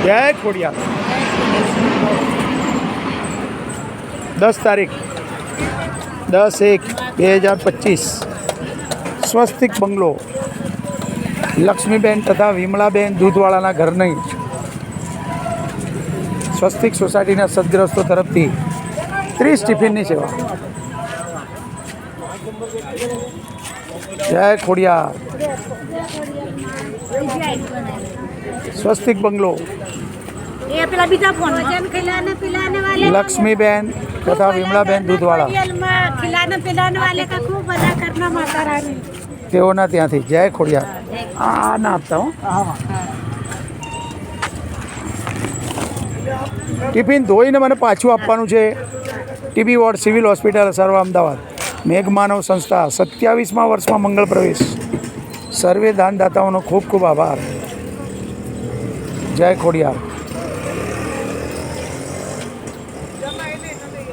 જય ખોડિયાર. 10 તારીખ 10/1/2025 સ્વસ્તિક બંગલો લક્ષ્મીબેન તથા વિમલાબેન દૂધવાળાના ઘરની સ્વસ્તિક સોસાયટીના સદગ્રસ્તો તરફથી 30 ટિફિનની સેવા. જય ખોડિયાર. સ્વસ્તિક બંગલો લક્ષ્મીબેન તથા વિમલાબેન દૂધવાળા તેઓના ત્યાંથી. જય ખોડિયાર. આ ના આપતા હો. ટિફિન ધોઈને મને પાછું આપવાનું છે. ટીબી વોર્ડ સિવિલ હોસ્પિટલ સર્વ અમદાવાદ. મેઘમાનવ સંસ્થા 27મા વર્ષમાં મંગળ પ્રવેશ. સર્વે દાનદાતાઓનો ખૂબ ખૂબ આભાર. જય ખોડિયાર.